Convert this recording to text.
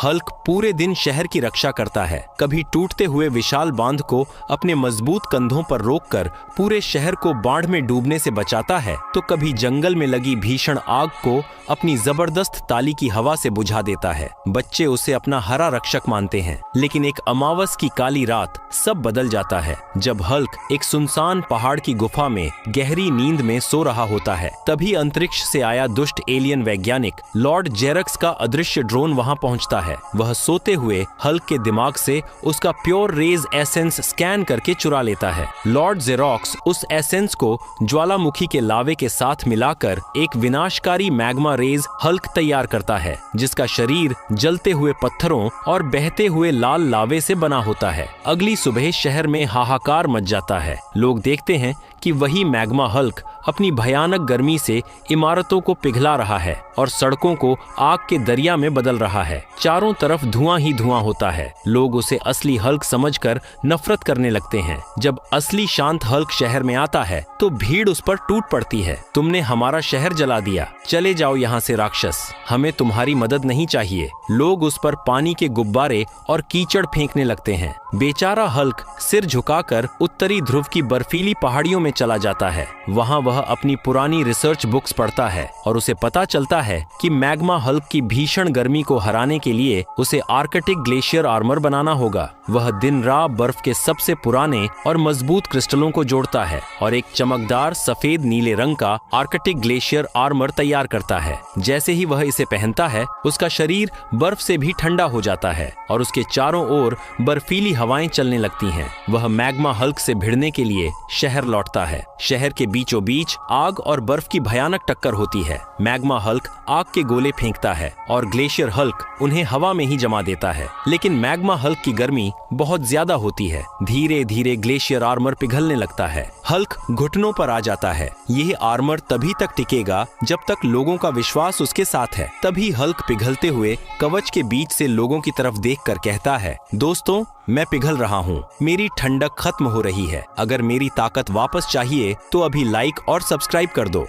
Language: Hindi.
हल्क पूरे दिन शहर की रक्षा करता है, कभी टूटते हुए विशाल बांध को अपने मजबूत कंधों पर रोककर पूरे शहर को बाढ़ में डूबने से बचाता है, तो कभी जंगल में लगी भीषण आग को अपनी जबरदस्त ताली की हवा से बुझा देता है। बच्चे उसे अपना हरा रक्षक मानते हैं, लेकिन एक अमावस की काली रात सब बदल जाता है। जब हल्क एक सुनसान पहाड़ की गुफा में गहरी नींद में सो रहा होता है, तभी अंतरिक्ष से आया दुष्ट एलियन वैज्ञानिक लॉर्ड जेरक्स का अदृश्य ड्रोन वहां पहुंचता है। वह सोते हुए हल्क के दिमाग से उसका प्योर रेज एसेंस स्कैन करके चुरा लेता है। लॉर्ड जेरॉक्स उस एसेंस को ज्वालामुखी के लावे के साथ मिलाकर एक विनाशकारी मैग्मा रेज हल्क तैयार करता है, जिसका शरीर जलते हुए पत्थरों और बहते हुए लाल लावे से बना होता है। अगली सुबह शहर में हाहाकार मच जाता है। लोग देखते हैं कि वही मैग्मा हल्क अपनी भयानक गर्मी से इमारतों को पिघला रहा है और सड़कों को आग के दरिया में बदल रहा है। चारों तरफ धुआं ही धुआं होता है। लोग उसे असली हल्क समझकर नफरत करने लगते हैं। जब असली शांत हल्क शहर में आता है तो भीड़ उस पर टूट पड़ती है। तुमने हमारा शहर जला दिया, चले जाओ यहाँ से राक्षस, हमें तुम्हारी मदद नहीं चाहिए। लोग उस पर पानी के गुब्बारे और कीचड़ फेंकने लगते हैं। बेचारा हल्क सिर झुकाकर उत्तरी ध्रुव की बर्फीली पहाड़ियों में चला जाता है। वहाँ वह अपनी पुरानी रिसर्च बुक्स पढ़ता है और उसे पता चलता है कि मैग्मा हल्क की भीषण गर्मी को हराने के लिए उसे आर्कटिक ग्लेशियर आर्मर बनाना होगा। वह दिन रात बर्फ के सबसे पुराने और मजबूत क्रिस्टलों को जोड़ता है और एक चमकदार सफेद नीले रंग का आर्कटिक ग्लेशियर आर्मर तैयार करता है। जैसे ही वह इसे पहनता है, उसका शरीर बर्फ से भी ठंडा हो जाता है और उसके चारों ओर बर्फीली हवाएं चलने लगती हैं। वह मैग्मा हल्क से भिड़ने के लिए शहर लौटता है। शहर के बीचों बीच आग और बर्फ की भयानक टक्कर होती है। मैग्मा हल्क आग के गोले फेंकता है और ग्लेशियर हल्क उन्हें हवा में ही जमा देता है। लेकिन मैग्मा हल्क की गर्मी बहुत ज्यादा होती है। धीरे धीरे ग्लेशियर आर्मर पिघलने लगता है। हल्क घुटनों पर आ जाता है। यह आर्मर तभी तक टिकेगा जब तक लोगों का विश्वास उसके साथ है। तभी हल्क पिघलते हुए कवच के बीच से लोगों की तरफ देखकर कहता है, दोस्तों, मैं पिघल रहा हूँ, मेरी ठंडक खत्म हो रही है। अगर मेरी ताकत वापस चाहिए तो अभी लाइक और सब्सक्राइब कर दो।